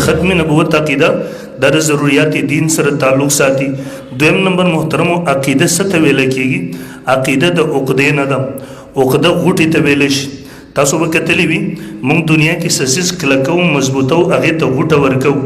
ختم نبوت عقیده دا د ضروریات دین سره تعلق ساتي. دویم نمبر محترمو عقیده څه ته ویل کېږي؟ عقیده د عقدې نه ده. عقده غوټې ته ویلی شي. تاسو به کتلی وي موږ دنیا کې څه څیز کلکو مضبوطو هغې ته غوټه ورکوو.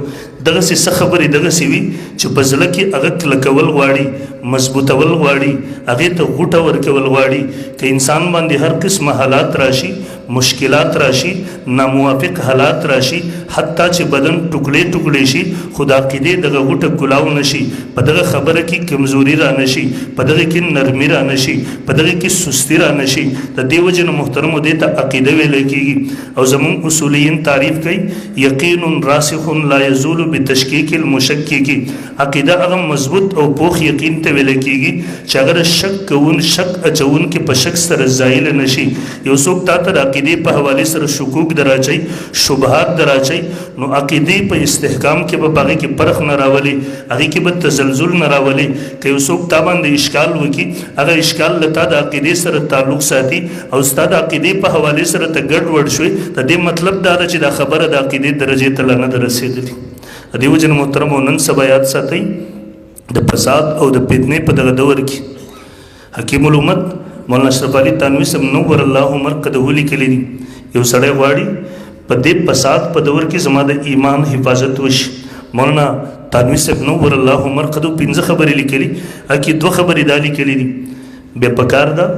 دغسې څه خبرې دغسې وي چې په زړه کې هغه کلکول غواړي، مضبوطول غواړي، هغې ته غوټه ورکول غواړي. که انسان باندې هر قسمه حالات راشي، مشکلات راشي، ناموافق حالات راشي، حتی چې بدن ټوکړې ټوکړې شي، خو د عقیدې دغه غوټه کلاو نشي، په دغه خبره کې کمزوري را نشي، په دغه کې نرمي را نشي، په دغه کې سستی را نشي. د دې وجې نه محترمو دې ته عقیده ویلی کېږي. او زموږ اصولیین تعریف کوي یقین راسخ لا یزول بتشکیک المشکک. عقیده هغه مضبوط او پوخ یقین ته ویل کېږي چې هغه شک کوون، شک اچون کې په شک سره زایل نشي. یو څوک تا ته د عقیدې په حوالې سره شکوک دراچي، شبهات دراچي، نو عقیدې په استحکام کې به هغې کې پرخ نه راولي، هغې کې به تزلزل نه راولي. که یو څوک تا باندې اشکال وکړي، هغه اشکال له تا د عقیدې سره تعلق ساتي او ستا د عقیدې په حوالې سره ته ګډوډ شوې، د دې مطلب دا ده چې دا خبره د عقیدې درجې ته لا نه ده رسېدلې. د دې وجې نه محترمو نن سبا یاد ساتئ د فساد او د فتنې په دغه دور کې حکیم الامت مولانا اشرف علي تانوي صاحب نور الله مرقده ولیکلي دي. یو سړی غواړي په دې فساد په دور کې زما د ایمان حفاظت وشي. مولانا تانوي صاحب نور الله مرقده 5 خبرې لیکلي، هکې 2 خبرې دا لیکلي دي. بیا پکار ده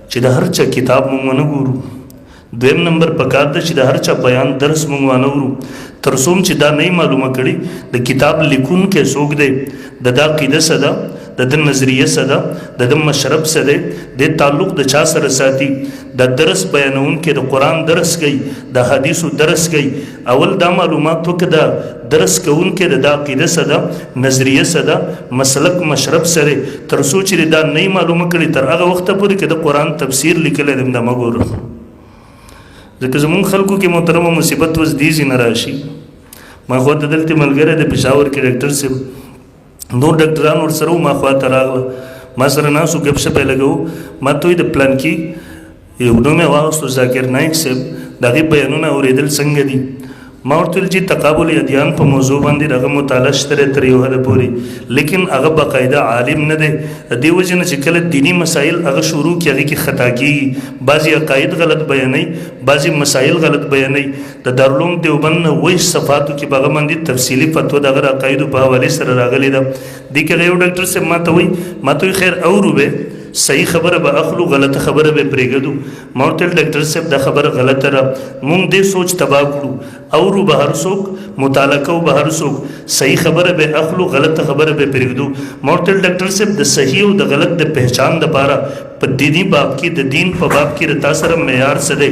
چې د هر چا کتاب مونږ ونه ګورو. دویم نمبر پکار ده چې د هر چا بیان درس مونږ وانه ورو، تر څو چې دا نه معلومه کړي د کتاب لیکونکی څوک دی، د دا عقیده څه ده، د د نظریه څه ده، د د مشرب څه دی، د تعلق د چا سره ساتي. د درس بیانونکی د قرآن درس کوي، د حدیثو درس کوي. اول دا معلومات وکړه د درس کوونکی د دا عقیده څه ده، نظریه څه ده، مسلک مشرب سره، تر څو چې دا نه معلومه کړي تر هغه وخته پورې که د قرآن تفسیر لیکلی دی دا مه ګوره. ځکه زمونږ خلکو کې محترمه مصیبت اوس دې ځای نه راشي. ما خوا ته دلته ملګری د پېښور کې ډاکټر صاحب، نور ډاکټران ورسره وو، ما خوا ته راغله، ما سره ناست وو، ګپ شپ یې لګوو. ما ته وایي د پلان کې یو نوم یې واغوستو ذاکر نایک صاحب، د هغې بیانونه اورېدل څنګه دي؟ ما ورته ویل چې تقابل ادیان په موضوع باندې هغه مطالعه شته تر یو حده پورې، لیکن هغه باقاعده عالم نه دی. د دې وجې نه چې کله دیني مسایل هغه شروع کړي هغې کې خطا کېږي، بعضې عقاید غلط بیانوي، بعضې مسایل غلط بیانوي. د دارالعلوم دیوبند نه 20 صفحاتو کې به هغه باندې تفصیلي فتوا د هغه عقایدو په حوالې سره راغلې ده. دې کې هغه یو ډاکټر صاحب ما ته وایي خیر اورو به صحیح خبره به اخلو، غلطه خبره به پرېږدو. ما ورته ویل ډاکټر صاحب دا خبره غلطه ده، موږ دې سوچ تباه کړو، اورو به هر څوک، مطالعه کوو به هر څوک، صحیح خبره به اخلو، غلطه خبره به پرېږدو. ما ورته ویل ډاکټر صاحب د صحیح او د غلط د پہچان دپاره په دیني باب کې، د دین په باب کې د تا سره معیار څه دی،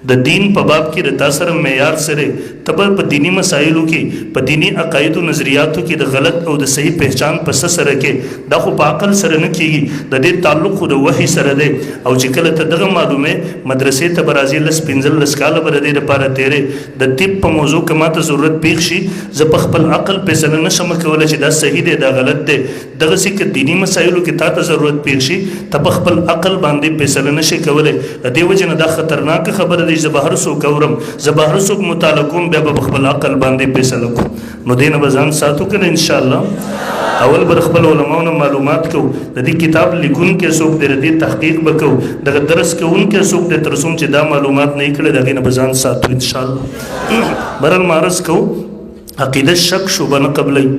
د دین په باب کې د تا سره معیار څه دی. ته به په دیني مسایلو کې، په دیني عقایدو نظریاتو کې د غلط او د صحیح پہچان په څه سره کې؟ دا خو په عقل سره نه کېږي، د دې تعلق خو د وحي سره دی. او چې کله ته دغه معلومې مدرسې ته به راځې 10-15 کاله به د دې دپاره تېرې، د طب په موضوع که ما ته ضرورت پېښ شي زه په خپل عقل فیصله نه شم کولی چې دا صحیح دی دا غلط دی. دغسې که دیني مسایلو کې تا ته ضرورت پېښ شي ته په خپل عقل باندې فیصله نه شي کولی. د دې وجې نه دا خطرناکه خبره دی. زه به هر څوک اورم، زه به هر څوک مطالعه کوم، بیا به په خپل عقل باندې فیصله کوم. نو دې نه به ځان ساتو که نه انشاءالله. اول به خپل علماو نه معلومات کوو، د دې کتاب لیکونکی څوک دی، د دې تحقیق به کوو، دغه درس کوونکی څوک دی، تر څو چې دا معلومات نه یې کړی د هغې نه به ځان ساتو انشاءالله. برحال معرض کوو عقیده شک شبه نه قبلوي.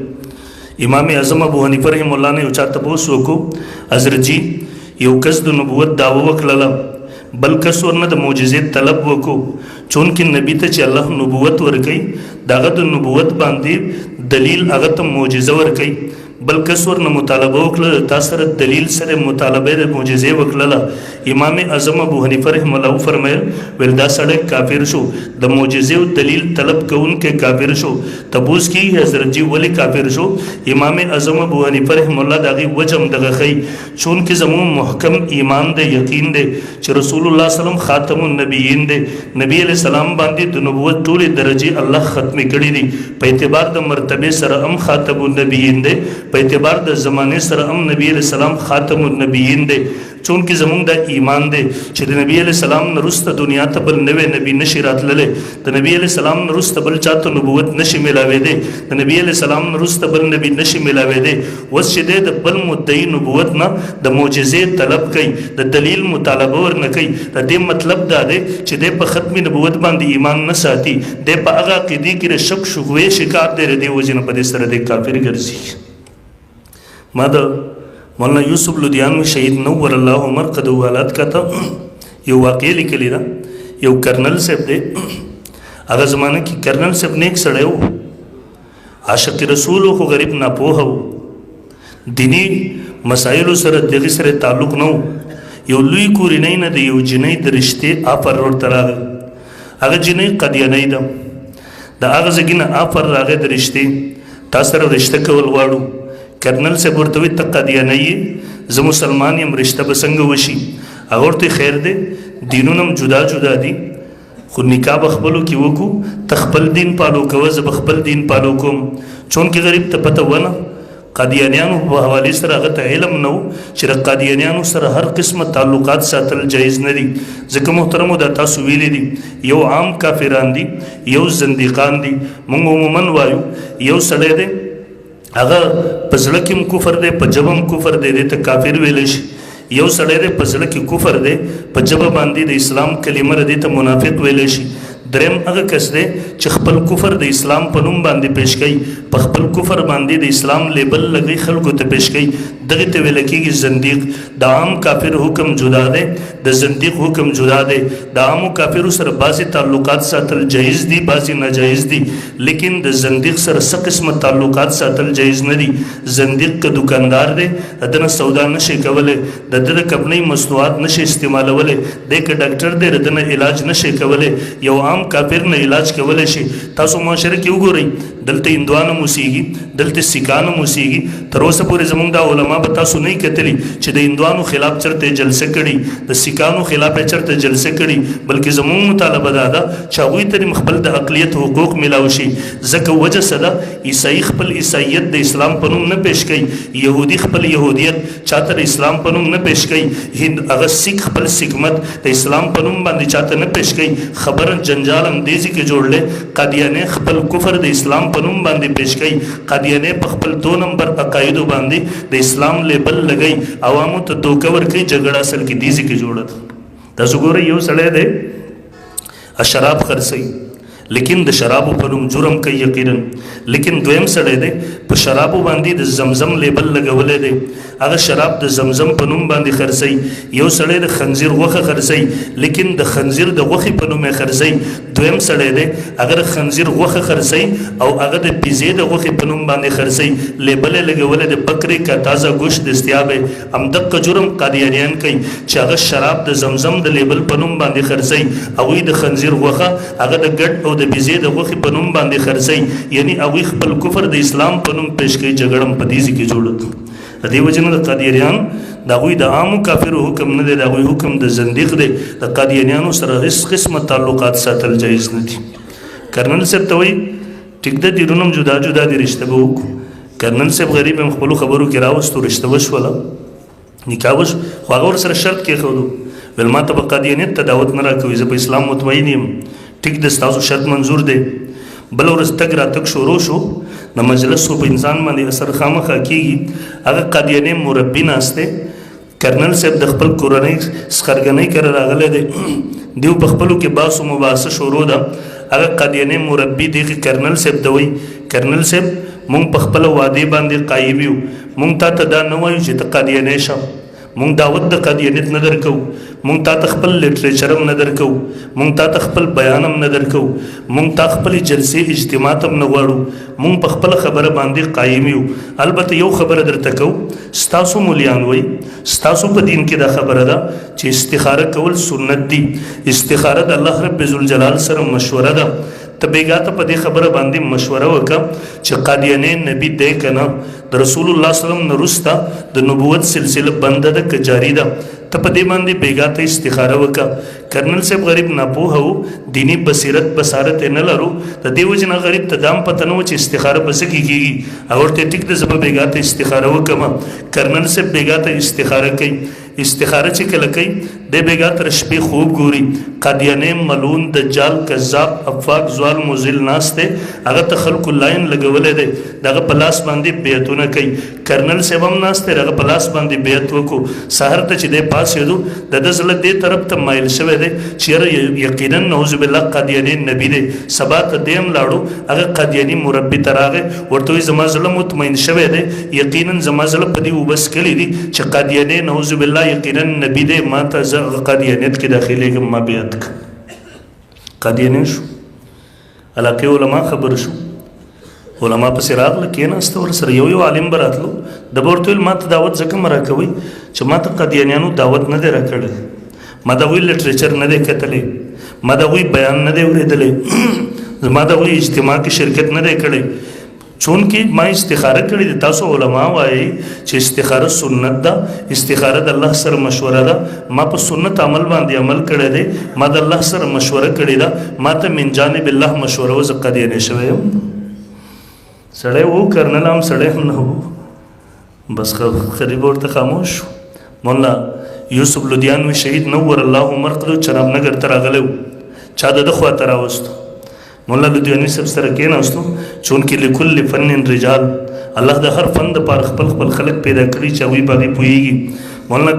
امام اعظم ابو حنیفه رحم الله نه یو چا تپوس وکړو، حضرت جي یو کس د نبوت دعوه وکړله، بل کس ورنه د معجزې طلب وکړو، چونکې نبي ته چې الله نبوت ورکوي د هغه د نبوت باندې دلیل هغه ته معجزه ورکوي. بل کس ورنه مطالبه وکړه، تا سره دلیل سره مطالبه د معجزې وکړله. امام اعظم ابو حنیفه رحم الله وفرمایل ویل دا سړی کافر شو، د معجزې او دلیل طلب کوونکی کافر شو. تپوس کېږي حضرت جي ولې کافر شو؟ امام اعظم ابو حنیفه رحم الله د هغې وجه هم دغه ښیي، چونکې زموږ محکم ایمان دی، یقین دی چې رسول الله وسلم خاتم النبیین دی. نبی علیه السلام باندې د نبوت ټولې درجې الله ختمې کړي دي. په اعتبار د مرتبې سره هم خاتم النبیین دی، په اعتبار د زمانه سره هم نبی علیہ السلام خاتم النبیین دی. چونکې زمونږ د ایمان دی چې د نبی علیه السلام نه وروسته دنیا ته بل نوی نبی نشي راتللی، د نبی علیه السلام نه وروسته بل چاته نبوت نشي میلاویدی، د نبی علیه السلام نه وروسته بل نبی نشي میلاویدی. اوس چې دی د بل مدعي نبوت نه د معجزې طلب کوي، د دلیل مطالبه ورنه کوي، د دې مطلب دا دی چې دی په ختم نبوت باندې ایمان نه ساتي، دی په هغه عقیدې کې د شک شبهې شکار دی، د دې وجې نه په دې سره دی کافر ګرځي. ما د مولانا یوسف لودیانوي شهید نور الله مرقده حالات کا ته یو واقع لیکلی ده. یو کرنل صاحب دی، هغه زمانه کې کرنل صاحب نیک سړی و، عاشق رسول خو غریب ناپوهه و، دینی مسایلو سره دغې سره تعلق نه و. یو لوی کورنۍ نه د یو جنۍ د رشتې آفر ورته راغی، هغه جنۍ قادیانۍ ده، د هغه ځای نه آفر راغی د رشتې، تا سره رشته کول غواړو. کرنل صاحب ورته وایي ته قادیانی یې، زه مسلمان یم، رشته به څنګه وشي؟ هغه ورته خیر دی، دینونه هم جدا جدا دي، خو نکاح به خپلو کې وکړو، ته خپل دین پالو کوه، زه به خپل دین پالو کوم. چونکې غریب ته پته ونه قادیانیانو په حوالې سره هغه ته علم نه و چې د قادیانیانو سره هر قسمه تعلقات ساتل جایز نه دي، ځکه محترمو دا تاسو ویلي دي یو عام کافران دي، یو زندیقان دي. موږ عموما وایو یو سړی دی هغه په زړه کې هم کفر دی، په ژبه هم کفر دی، دې ته کافر ویلی شي. یو سړی دی په زړه کې کفر دی، په ژبه باندې د اسلام کلمه دې ته منافق ویلی شي. دریم هغه کس دی چې خپل کفر د اسلام په نوم باندې پیش کوي، په خپل کفر باندې د اسلام لیبل لګوي، خلکو ته پیش کوي، دغې ته ویل کېږي زندیق. د عام کافر حکم جدا دی، د زندیق حکم جدا دی. د عامو کافرو سره بعضې تعلقات ساتل جایز دي، بعضې ناجایز دي، لیکن د زندیق سره څه قسمه تعلقات ساتل جایز نه دي. زندیق که دکاندار دی، د ده نه سودا نشي کولی، د ده د کمپنۍ مصنوعات نشي استعمالولی، دی که ډاکټر دی د ده نه علاج نشي کولی، یو عام کافر نه علاج کولی شي. تاسو معاشره کې وګورئ، دلته هندوان هم اوسېږي، دلته سیکان هم اوسېږي. تر اوسه پورې زموږ دا علما به تاسو نه کتلي چې د هندوانو خلاف چېرته جلسه کړي، د سیکانو خلاف یې چېرته جلسه کړي، بلکې زموږ مطالبه دا ده چې هغوی ته خپل د اقلیت حقوق میلاو شي. ځکه وجه څه ده؟ عیسائی خپل عیسایت د اسلام په نوم نه پیش کوي، یهودي خپل یهودیت چاته د اسلام په نوم نه پیش کوي، هغه سیک خپل سیکمت د اسلام په نوم باندې چاته نه پیش کوي. خبر جنجال هم دیزي کې جوړلی، قادیانې خپل کفر د اسلام په نوم باندې پیش کوي، قادیانې په خپل 2 نمبر عقایدو باندې د اسلام لیبل لګوي، عوامو ته دوکه ورکوي، جګړه اصل کې دیزي کې جوړه ده. تاسو ګورئ یو سړی دی شراب خرڅوي، لیکن د شرابو په نوم جرم کوي یقینا. لیکن دویم سړی دی په شرابو باندې د زمزم لیبل لګولی دی، هغه شراب د زمزم په نوم باندې خرڅوي. یو سړی د خنزیر غوښه خرڅوي، لیکن د خنزیر د غوښې په نوم یې خرڅوي. دویم سړی دی هغه د خنزیر غوښه خرڅوي او هغه د پیزې د غوښې په نوم باندې خرڅوي، لیبل یې لګولی د بکرې کا تازه ګوشت دستیاب دی. همدغه جرم قادیانیان کوي چې هغه شراب د زمزم د لیبل په نوم باندې خرڅوي، هغوی د خنزیر غوښه هغه د ګډ او د بیزې د غوښې په نوم باندې خرڅوي، یعنی هغوی خپل کفر د اسلام په نوم پیش کوي، جګړه هم په دې ځای کې جوړه کړي. د دې وجې نه د قادیانیان د هغوی د عامو کافرو حکم نه دی، د هغوی حکم د زندیق دی. د قادیانیانو سره هېڅ قسمه تعلقات ساتل جایز نه دي. کرنل صاحب ته وایي ټیک ده، دینونه هم جدا جدا دي، رشته به وکړو. کرنل صاحب غریب هم خپلو خبرو کې راوستو، رشته وشوله، نکاح وشو، خو هغه ورسره شرط کېښودو، ویل ما ته به قادیانیت ته دعوت نه راکوي، زه په اسلام مطمئن یم. ټیک ده، ستاسو شرط منظور دی. بل ورځ تګ راتګ شروع شو، د مجلس په انسان باندې اثر خامخا کېږي. هغه قادیاني مربي ناست دی، کرنل صاحب د خپل کورنۍ سخرګنۍ کره راغلی دی، دیو په خپلو کې بحث و مباحثه شروع ده. هغه قادیاني مربي دغې کرنل صاحب ته وایي کرنل صاحب مونږ په خپله وعدې باندې قایم یو، مونږ تا ته دا نه وایو چې ته قادیانی شه، مونږ دعوت د قادیانیت نه درکو، مونږ تا ته خپل لیټریچر هم نه درکو، مونږ تا ته خپل بیان هم نه درکو، مونږ تا خپلې جلسې اجتماعات هم نه غواړو، مونږ په خپله خبره باندې قایم یو. البته یو خبره درته کوو، ستاسو مولیان وایي ستاسو په دین کې دا خبره ده چې استخاره کول سنت دي، استخاره د الله رب ذوالجلال سره مشوره ده. ته بیګا ته په دې خبره باندې مشوره وکړه چې قادیانی نبی دی که نه، د رسول الله صلی الله علیه وسلم نه وروسته د نبوت سلسله بنده ده که جاري ده، ته په دې باندې بیګا ته استخاره وکړه. کرنل صاحب غریب ناپوهه و، دینی بصیرت بصارت یې نه لرو، د دې وجې نه غریب ته دا هم پته نه و چې استخاره به څه کېږي. او ورته ټیک ده زه به بیګا ته استخاره وکړم. کرنل صاحب بیګا ته استخاره کوي، استخاره چې کله کوي د بیګا تر شپې خوب ګوري قادیانه ملون دجال کذاب افاق زوال مزل ناشته هغه ته خلق لاین لګولې دی دغه پلاس باندې بیعتونه کوي کرنل سیبم ناشته هغه پلاس باندې بیعت وکړو سحر ته چې د پاسېدو د دزله دې طرف ته مایل شوی دی چې یقینا نعوذ بالله قادیانی نبی دی سبا ته دیم لاړو هغه قادیانی مربي تراغه ورته زما زله مطمئن شوی دی یقینا زما زله په دې وبس کړی دی چې قادیانی نعوذ بالله یقینا نبی دی ما ته قادیانیت کې داخليږم ما بیعت قادیانی شو علاقه علما خبر شو علما پسې راغله کېناسته ورسره یو عالم به راتلو د ورته ویل ما ته دعوت ځکه مه راکوئ چې ما ته قادیانیانو دعوت نه دی راکړی ما د هغوی لټریچر نه دی کتلی ما د هغوی بیان نه دی اورېدلی ما د هغوی اجتماع کې شرکت نه دی کړی چونکې ما استخاره کړې ده تاسو علما وایي چې استخاره سنت ده استخاره د الله سره مشوره ده ما په سنت عمل باندې عمل کړی دی ما د الله سره مشوره کړې ده ما ته من جانب الله مشوره و زه قادیانی شوی یم سړی و کرنل هم سړی هم نه و بس خریب ورته خاموش شو مولا یوسف لودیانوي شهید نور الله مرقدو چناب نگر ته راغلی و چا د ده خواته راوستو مولا لودیانوي صاحب سره کېناستو چونکې لکل فن رجال الله د هر فن دپاره خپل خپل خلک پیدا کړي چې هغوی باندې پوهېږي مولا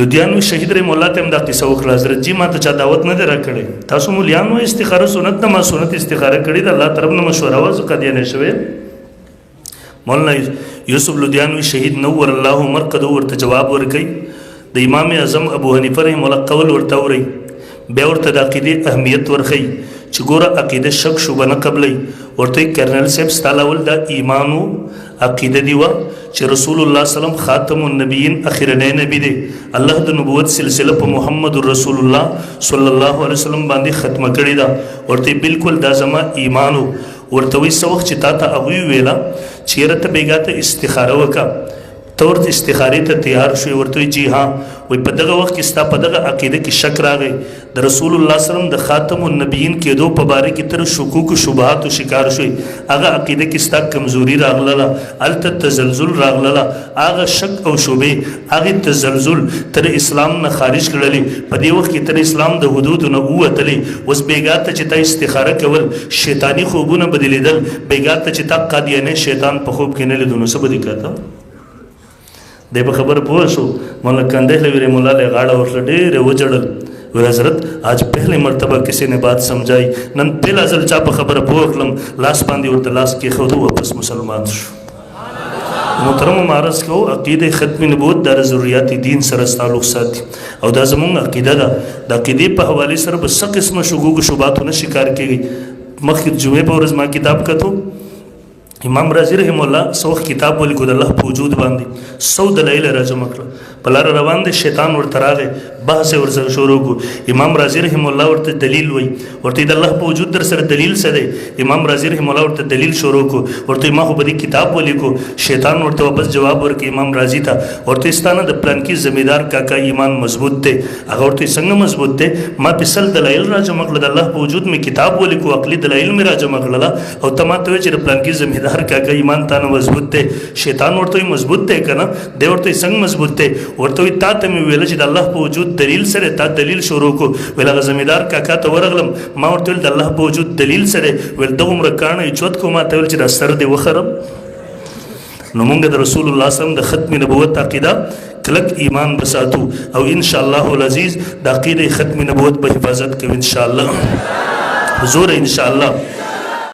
لودیانوي شهید رحم الله ته هم دا قصه وکړه حضرت جي ما ته چا دعوت نه دی راکړی تاسو مولیان وایي استخاره سنت ده ما سنت استخاره کړې ده الله طرف نه مشوره وه زه قادیانی شوی مولانا یوسف لودیانوي شهید نور الله مرقدو ورته جواب ورکوي د امام اعظم ابو حنیفه رحم الله قول ورته اورئ بیا ورته د عقیدې اهمیت ورښیي چې ګوره عقیده شک شوبه نه قبلوي ورته کرنل صاحب ستا لاول دا ایمانو عقیده دی وه چې رسول الله سلم خاتم النبیین اخرنی نبی دی الله د نبوت سلسله په محمد رسول الله صلی الله علیه وسلم باندې ختمه کړې ده ورته بالکل دا زما ایمانو ورته وایي څه وخت چې تا ته هغوی ویله چېرې ته بېګا ته استخاره وکړه ته ورته استخارې ته تیار شوې ورته وایي جی ها وایي په دغه وخت کې ستا په دغه عقیده کې شک راغی د رسول الله سلم د خاتم النبیین کېدو په باره کې تر شکوکو شبهاتو شکار شوې هغه عقیده کې ستا کمزوري راغلله هلته تزلزل راغلله هغه شک او شبې هغې تزلزل تر اسلام نه خارج کړلې په دې وخت کې تر اسلام د حدودو نه ووتلې اوس بېګا ته چې تا استخاره کول شیطاني خوبونه به دې لیدل بېګا ته چې تا قادیانی شیطان په خوب کې نه لیدو نو څه به دې کاته دی په خبر پوه شو مولا کندهلوی رحم الله علیه غاړه ورته ډېرې وجړل ویل حضرت آج پہلی مرتبہ کسی نے بات سمجھائی نن پہلا ځل چا په خبره پوه کړلم لاس باندې ورته لاس کېښودو واپس مسلمان شو محترم معرض کو عقیده ختم نبوت دا ضروریات دین سره تعلق ساتي او دا زمونږ عقیده ده د عقیدې په حوالې سره به څه قسمه شګوګ شبهاتونه شکار کېږي مخکې جمعې په ورځ ما کتاب کتو امام رازي رحم الله سوخ کتاب ولیکو د الله په وجود باندې 100 دلایل راجمع کړل په لاره روان دی شیطان ورته راغی بحث یې ورسره شروع کړو امام رازي رحم الله ورته دلیل وایي ورته د الله په وجود در سره دلیل څه دی امام رازي رحم الله ورته دلیل شروع کړو ورته ما خو به دې کتاب ولیکو شیطان ورته واپس جواب ورکړي امام رازي ته ورته ستانه د پلانکي زمیدار کاکا ایمان مضبوط دی هغه ورته څنګه مضبوط دی ما پسل دلایل راجمع کړل د الله په وجود مې کتاب ولیکو عقلي دلایل مې راجمع کړل او ته ما ته وایې چې د پلانکي زمیدار کاکا ایمان تانه مضبوط دی شیطان ورته مضبوط دی که نه دی ورته څنګه مضبوط دی ورته وایي تا ته مې ویله چې د الله په وجود دلیل سره تا دلیل شروع کړو ویل هغه زمیدار کاکا ته ورغلم ما ورته ویل د الله په وجود دلیل سره ویل دغومره کاڼه یې چوت کړو ما ته ویل چې دا سر دې وخرم نو مونږ د رسول الله سلم د ختم نبوت عقیده کلک ایمان بساتو او انشاءالله العزیز د عقیده ختم نبوت په حفاظت کوي انشاءالله حضور انشاءالله